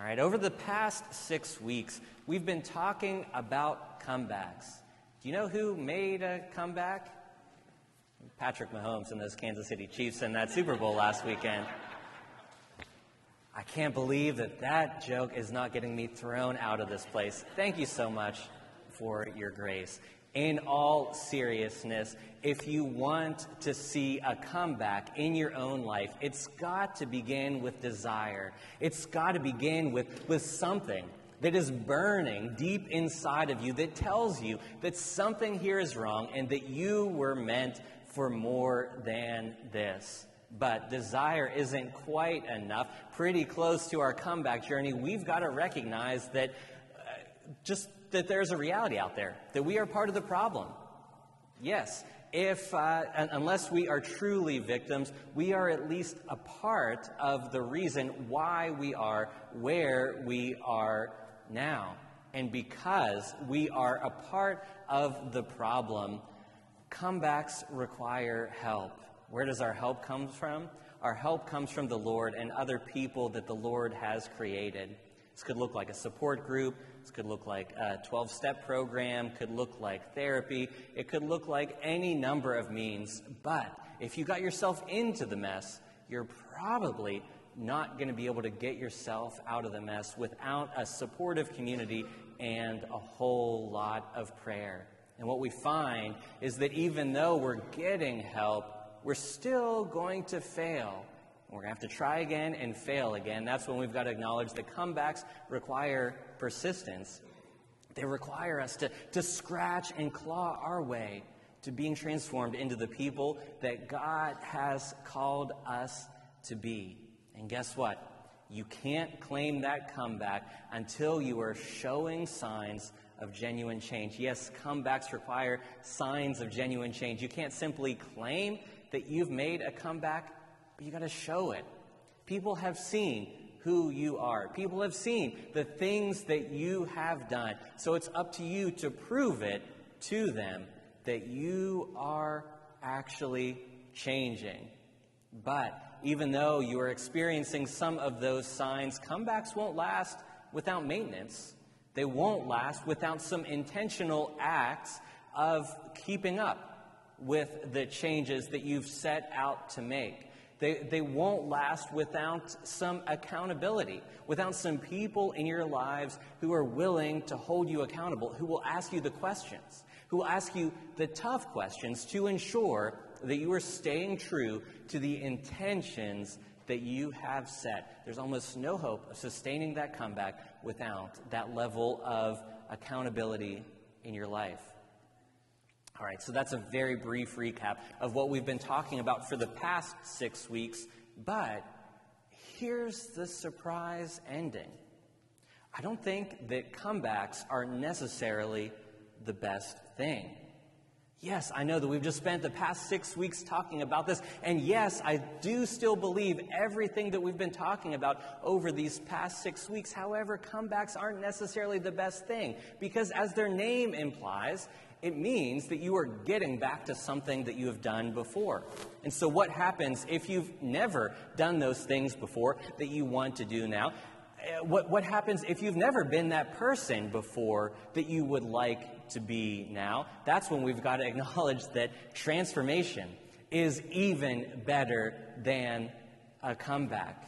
right, over the past 6 weeks, we've been talking about comebacks. Do you know who made a comeback? Patrick Mahomes and those Kansas City Chiefs in that Super Bowl last weekend. I can't believe that joke is not getting me thrown out of this place. Thank you so much for your grace. In all seriousness, if you want to see a comeback in your own life, it's got to begin with desire. It's got to begin with something that is burning deep inside of you that tells you that something here is wrong and that you were meant for more than this. But desire isn't quite enough. Pretty close to our comeback journey, we've got to recognize that that there's a reality out there, that we are part of the problem. Yes, unless we are truly victims, we are at least a part of the reason why we are where we are now. And because we are a part of the problem, comebacks require help. Where does our help come from? Our help comes from the Lord and other people that the Lord has created. This could look like a support group. This could look like a 12-step program. Could look like therapy. It could look like any number of means. But if you got yourself into the mess, you're probably not going to be able to get yourself out of the mess without a supportive community and a whole lot of prayer. And what we find is that even though we're getting help, we're still going to fail. We're going to have to try again and fail again. That's when we've got to acknowledge that comebacks require persistence. They require us to scratch and claw our way to being transformed into the people that God has called us to be. And guess what? You can't claim that comeback until you are showing signs of genuine change. Yes, comebacks require signs of genuine change. You can't simply claim that you've made a comeback, but you got to show it. People have seen who you are. People have seen the things that you have done. So it's up to you to prove it to them that you are actually changing. But even though you are experiencing some of those signs, comebacks won't last without maintenance. They won't last without some intentional acts of keeping up with the changes that you've set out to make. They won't last without some accountability, without some people in your lives who are willing to hold you accountable, who will ask you the questions, who will ask you the tough questions to ensure that you are staying true to the intentions that you have set. There's almost no hope of sustaining that comeback without that level of accountability in your life. All right, so that's a very brief recap of what we've been talking about for the past 6 weeks, but here's the surprise ending. I don't think that comebacks are necessarily the best thing. Yes, I know that we've just spent the past 6 weeks talking about this, and yes, I do still believe everything that we've been talking about over these past 6 weeks. However, comebacks aren't necessarily the best thing, because as their name implies, it means that you are getting back to something that you have done before. And so what happens if you've never done those things before that you want to do now? What happens if you've never been that person before that you would like to be now? That's when we've got to acknowledge that transformation is even better than a comeback.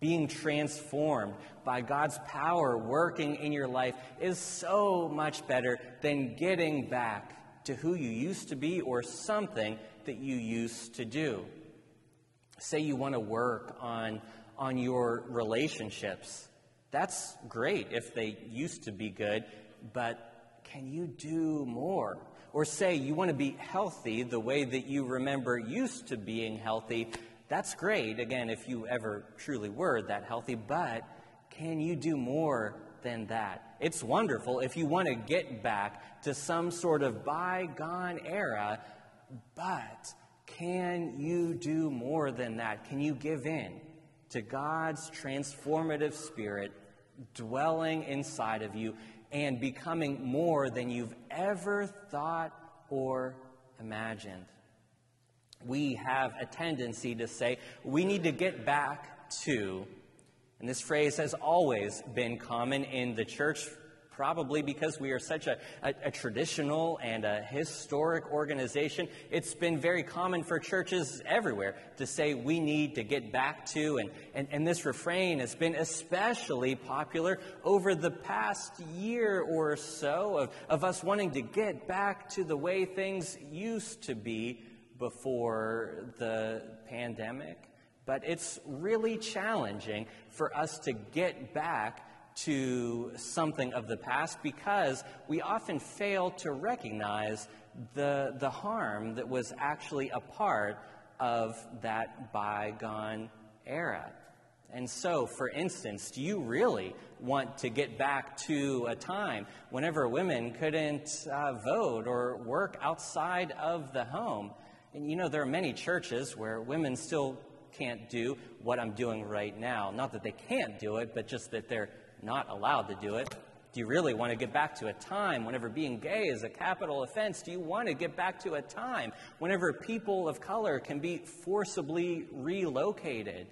Being transformed by God's power working in your life is so much better than getting back to who you used to be or something that you used to do. Say you want to work on your relationships. That's great if they used to be good, but can you do more? Or say you want to be healthy the way that you remember used to being healthy. That's great, again, if you ever truly were that healthy, but can you do more than that? It's wonderful if you want to get back to some sort of bygone era, but can you do more than that? Can you give in to God's transformative spirit dwelling inside of you and becoming more than you've ever thought or imagined? We have a tendency to say we need to get back to, And this phrase has always been common in the church, probably because we are such a traditional and a historic organization. It's been very common for churches everywhere to say we need to get back to, and this refrain has been especially popular over the past year or so of us wanting to get back to the way things used to be before the pandemic. But it's really challenging for us to get back to something of the past because we often fail to recognize the harm that was actually a part of that bygone era. And so, for instance, do you really want to get back to a time whenever women couldn't vote or work outside of the home? And you know, there are many churches where women still can't do what I'm doing right now. Not that they can't do it, but just that they're not allowed to do it. Do you really want to get back to a time whenever being gay is a capital offense? Do you want to get back to a time whenever people of color can be forcibly relocated,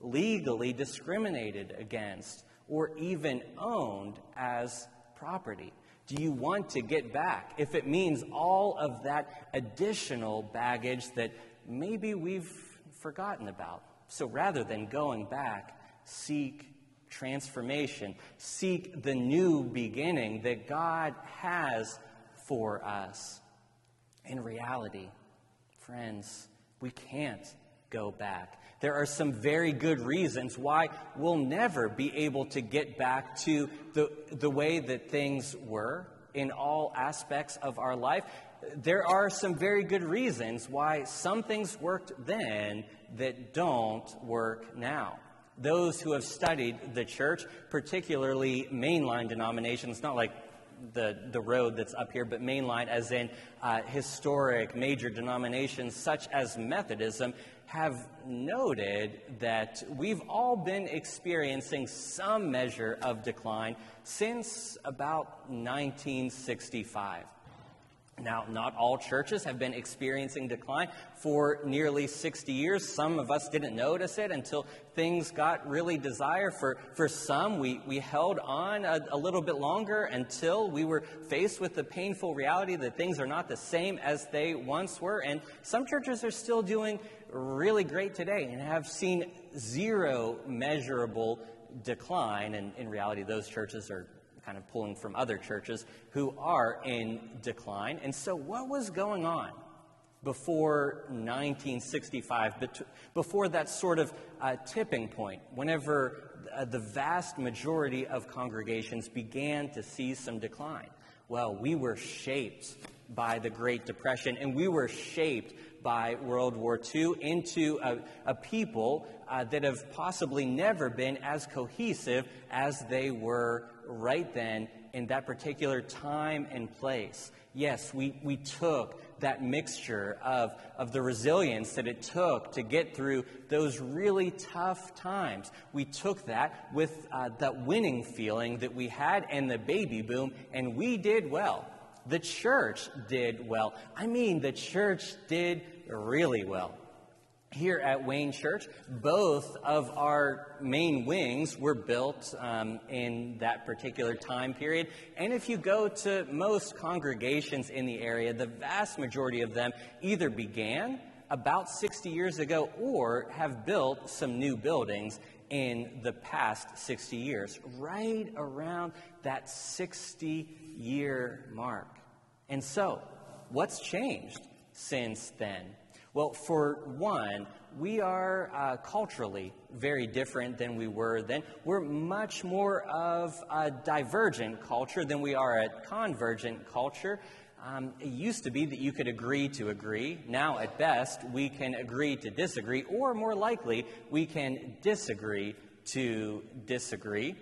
legally discriminated against, or even owned as property? Do you want to get back if it means all of that additional baggage that maybe we've forgotten about? So rather than going back, seek transformation. Seek the new beginning that God has for us. In reality, friends, we can't go back. There are some very good reasons why we'll never be able to get back to the way that things were in all aspects of our life. There are some very good reasons why some things worked then that don't work now. Those who have studied the church, particularly mainline denominations, not like the road that's up here, but mainline as in historic major denominations such as Methodism, have noted that we've all been experiencing some measure of decline since about 1965. Now, not all churches have been experiencing decline for nearly 60 years. Some of us didn't notice it until things got really dire. For some, we held on a little bit longer until we were faced with the painful reality that things are not the same as they once were. And some churches are still doing really great today and have seen zero measurable decline. And in reality, those churches are kind of pulling from other churches who are in decline. And so what was going on before 1965, before that sort of tipping point, whenever the vast majority of congregations began to see some decline? Well, we were shaped by the Great Depression, and we were shaped by World War II into a people that have possibly never been as cohesive as they were right then in that particular time and place. Yes, we took that mixture of the resilience that it took to get through those really tough times. We took that with that winning feeling that we had and the baby boom, and we did well. The church did well. I mean, the church did really well. Here at Wayne Church, both of our main wings were built in that particular time period. And if you go to most congregations in the area, the vast majority of them either began about 60 years ago or have built some new buildings in the past 60 years, right around that 60-year mark. And so, what's changed since then? Well, for one, we are culturally very different than we were then. We're much more of a divergent culture than we are a convergent culture. It used to be that you could agree to agree. Now, at best, we can agree to disagree, or more likely, we can disagree to disagree.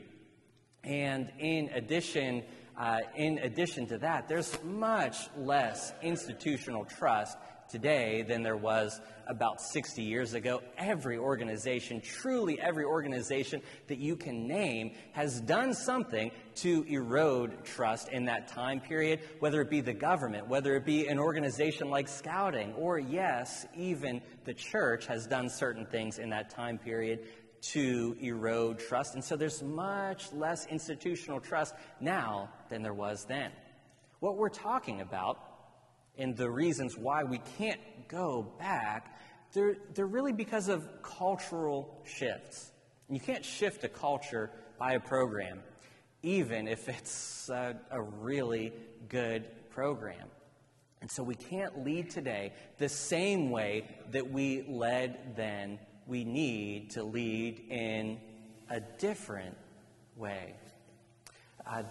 And in addition to that, there's much less institutional trust today than there was about 60 years ago. Every organization, truly every organization that you can name, has done something to erode trust in that time period, whether it be the government, whether it be an organization like Scouting, or yes, even the church has done certain things in that time period to erode trust. And so there's much less institutional trust now than there was then. What we're talking about and the reasons why we can't go back, they're really because of cultural shifts. And you can't shift a culture by a program, even if it's a really good program. And so we can't lead today the same way that we led then. We need to lead in a different way.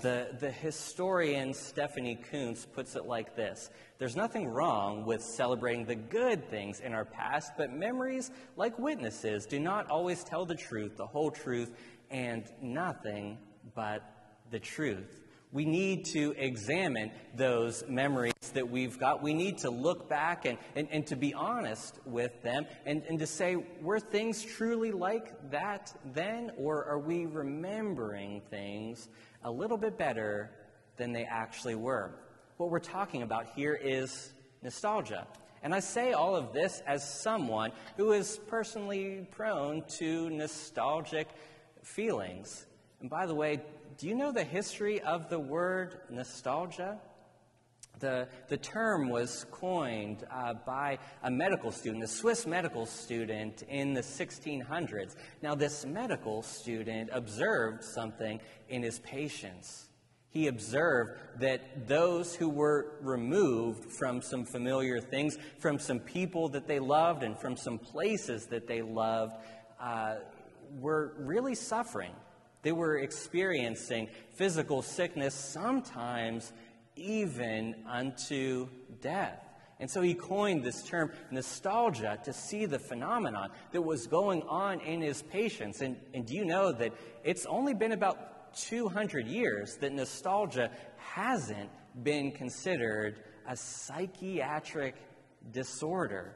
The historian Stephanie Kuntz puts it like this: there's nothing wrong with celebrating the good things in our past, but memories, like witnesses, do not always tell the truth, the whole truth, and nothing but the truth. We need to examine those memories that we've got. We need to look back and to be honest with them and to say, were things truly like that then, or are we remembering things a little bit better than they actually were? What we're talking about here is nostalgia. And I say all of this as someone who is personally prone to nostalgic feelings. And by the way, do you know the history of the word nostalgia? The term was coined by a medical student, a Swiss medical student in the 1600s. Now, this medical student observed something in his patients. He observed that those who were removed from some familiar things, from some people that they loved and from some places that they loved, were really suffering. They were experiencing physical sickness, sometimes even unto death. And so he coined this term nostalgia to see the phenomenon that was going on in his patients. And do you know that it's only been about 200 years that nostalgia hasn't been considered a psychiatric disorder?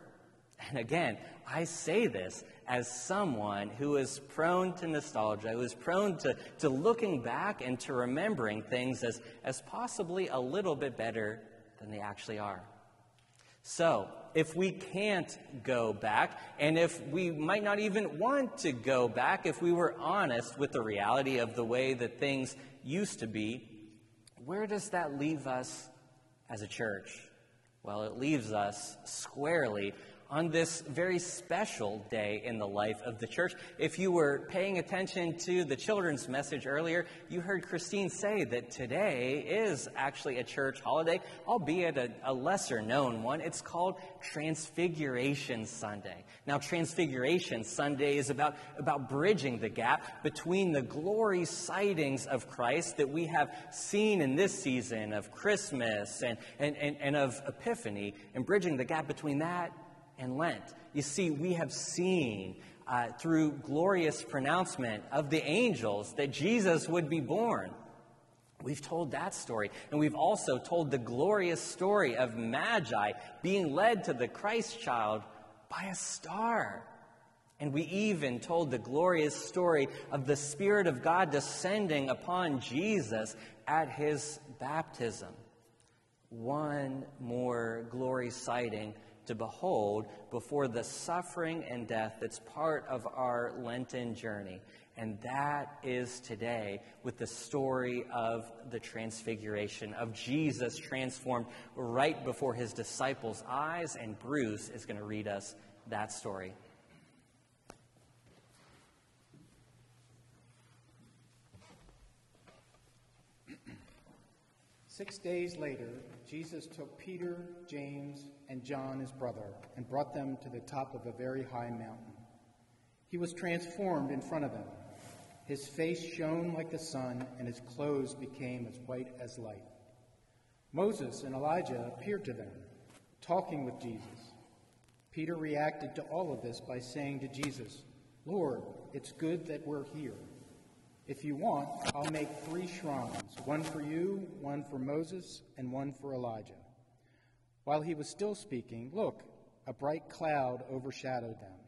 And again, I say this as someone who is prone to nostalgia, who is prone to looking back and to remembering things as possibly a little bit better than they actually are. So, if we can't go back, and if we might not even want to go back, if we were honest with the reality of the way that things used to be, where does that leave us as a church? Well, it leaves us squarely on this very special day in the life of the church. If you were paying attention to the children's message earlier, you heard Christine say that today is actually a church holiday, albeit a lesser-known one. It's called Transfiguration Sunday. Now, Transfiguration Sunday is about bridging the gap between the glory sightings of Christ that we have seen in this season of Christmas and of Epiphany, and bridging the gap between that and Lent. You see, we have seen through glorious pronouncement of the angels that Jesus would be born. We've told that story, and we've also told the glorious story of Magi being led to the Christ child by a star. And we even told the glorious story of the Spirit of God descending upon Jesus at his baptism. One more glory sighting to behold before the suffering and death that's part of our Lenten journey. And that is today with the story of the Transfiguration, of Jesus transformed right before his disciples' eyes, and Bruce is going to read us that story. "6 days later, Jesus took Peter, James, and John, his brother, and brought them to the top of a very high mountain. He was transformed in front of them. His face shone like the sun, and his clothes became as white as light. Moses and Elijah appeared to them, talking with Jesus. Peter reacted to all of this by saying to Jesus, 'Lord, it's good that we're here. If you want, I'll make 3 shrines, one for you, one for Moses, and one for Elijah.' While he was still speaking, look, a bright cloud overshadowed them.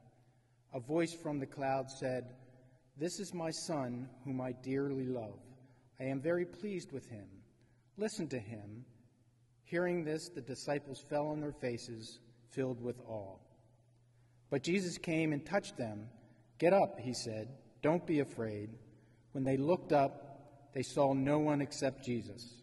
A voice from the cloud said, 'This is my son, whom I dearly love. I am very pleased with him. Listen to him.' Hearing this, the disciples fell on their faces, filled with awe. But Jesus came and touched them, "Get up," he said. "Don't be afraid." When they looked up, they saw no one except Jesus.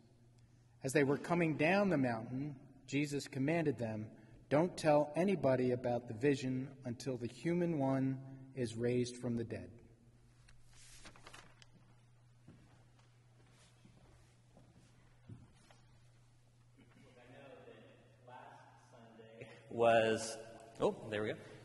As they were coming down the mountain, Jesus commanded them, "Don't tell anybody about the vision until the human one is raised from the dead."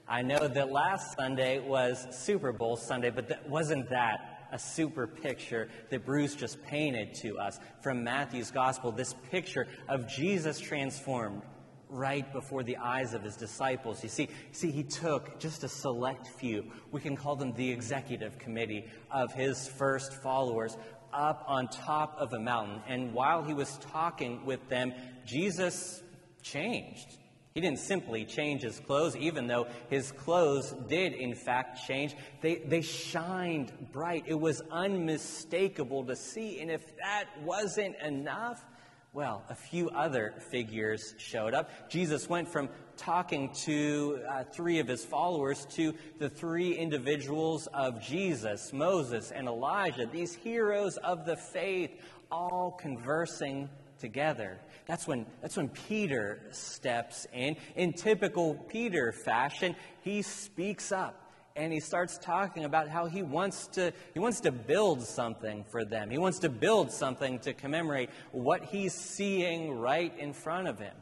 I know that last Sunday was Super Bowl Sunday, but wasn't that a super picture that Bruce just painted to us from Matthew's Gospel? This picture of Jesus transformed right before the eyes of his disciples. You see, he took just a select few. We can call them the executive committee of his first followers up on top of a mountain. And while he was talking with them, Jesus changed. He didn't simply change his clothes, even though his clothes did, in fact, change. They shined bright. It was unmistakable to see. And if that wasn't enough, well, a few other figures showed up. Jesus went from talking to three of his followers to the three individuals of Jesus, Moses and Elijah, these heroes of the faith, all conversing together. That's when Peter steps in. In typical Peter fashion, he speaks up and he starts talking about how he wants to build something for them. He wants to build something to commemorate what he's seeing right in front of him.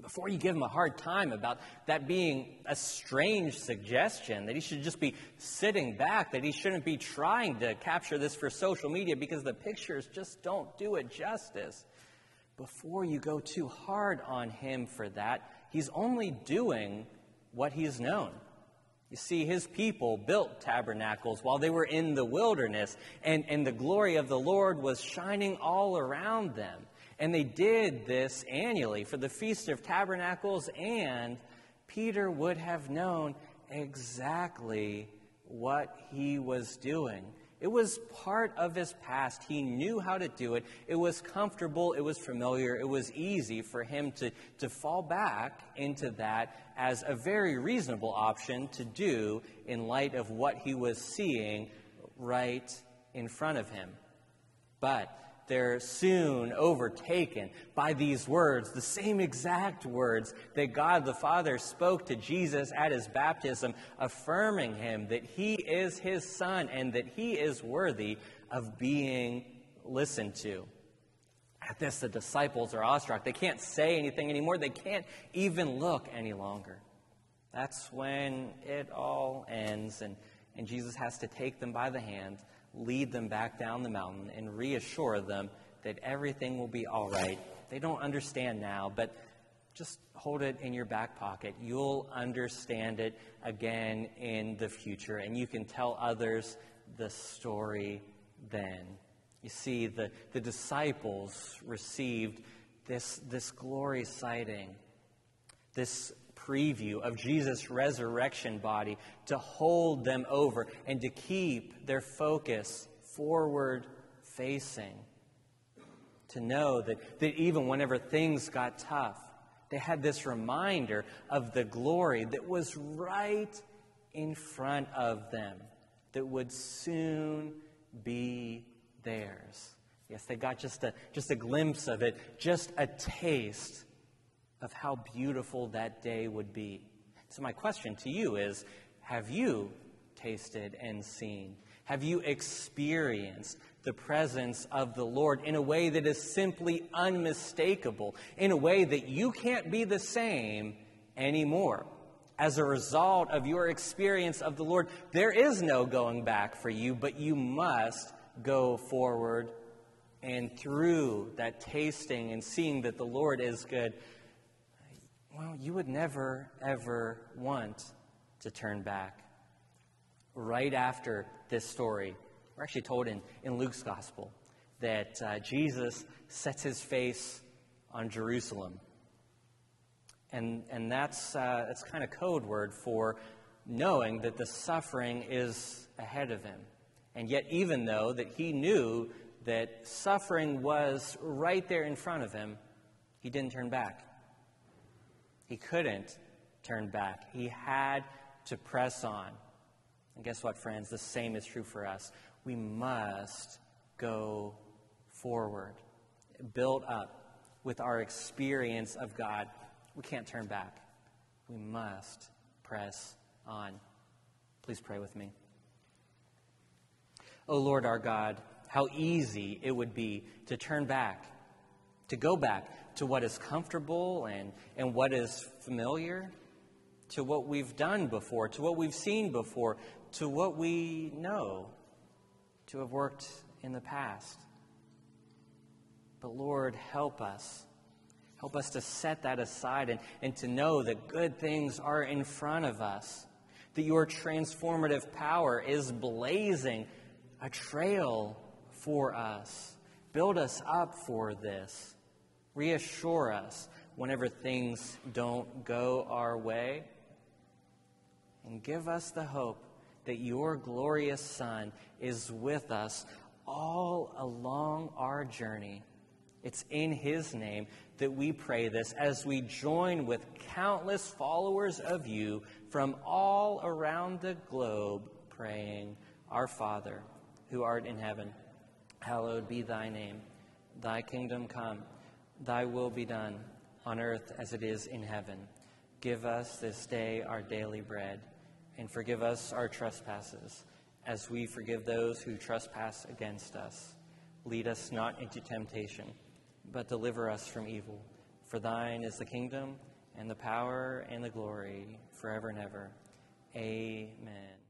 Before you give him a hard time about that being a strange suggestion, that he should just be sitting back, that he shouldn't be trying to capture this for social media because the pictures just don't do it justice. Before you go too hard on him for that, he's only doing what he's known. You see, his people built tabernacles while they were in the wilderness, and the glory of the Lord was shining all around them. And they did this annually for the Feast of Tabernacles, and Peter would have known exactly what he was doing. It was part of his past. He knew how to do it. It was comfortable. It was familiar. It was easy for him to fall back into that as a very reasonable option to do in light of what he was seeing right in front of him. But they're soon overtaken by these words, the same exact words that God the Father spoke to Jesus at his baptism, affirming him that he is his son and that he is worthy of being listened to. At this, the disciples are awestruck. They can't say anything anymore. They can't even look any longer. That's when it all ends, and Jesus has to take them by the hand, lead them back down the mountain, and reassure them that everything will be all right. They don't understand now, but just hold it in your back pocket. You'll understand it again in the future, and you can tell others the story then. You see, the disciples received this glory sighting, this preview of Jesus' resurrection body to hold them over and to keep their focus forward facing. To know that even whenever things got tough, they had this reminder of the glory that was right in front of them, that would soon be theirs. Yes, they got just a glimpse of it, just a taste of how beautiful that day would be. So my question to you is, have you tasted and seen? Have you experienced the presence of the Lord in a way that is simply unmistakable, in a way that you can't be the same anymore? As a result of your experience of the Lord, there is no going back for you, but you must go forward. And through that tasting and seeing that the Lord is good, well, you would never, ever want to turn back. Right after this story, we're actually told in Luke's Gospel that Jesus sets his face on Jerusalem. And that's kind of code word for knowing that the suffering is ahead of him. And yet, even though that he knew that suffering was right there in front of him, he didn't turn back. He couldn't turn back. He had to press on. And guess what, friends? The same is true for us. We must go forward, built up with our experience of God. We can't turn back. We must press on. Please pray with me. O Lord our God, how easy it would be to turn back, to go back to what is comfortable and what is familiar, to what we've done before, to what we've seen before, to what we know to have worked in the past. But Lord, help us. Help us to set that aside and to know that good things are in front of us, that your transformative power is blazing a trail for us. Build us up for this. Reassure us whenever things don't go our way. And give us the hope that your glorious Son is with us all along our journey. It's in his name that we pray this as we join with countless followers of you from all around the globe praying, Our Father, who art in heaven, hallowed be thy name. Thy kingdom come, thy will be done on earth as it is in heaven. Give us this day our daily bread, and forgive us our trespasses, as we forgive those who trespass against us. Lead us not into temptation, but deliver us from evil. For thine is the kingdom, and the power, and the glory, forever and ever. Amen.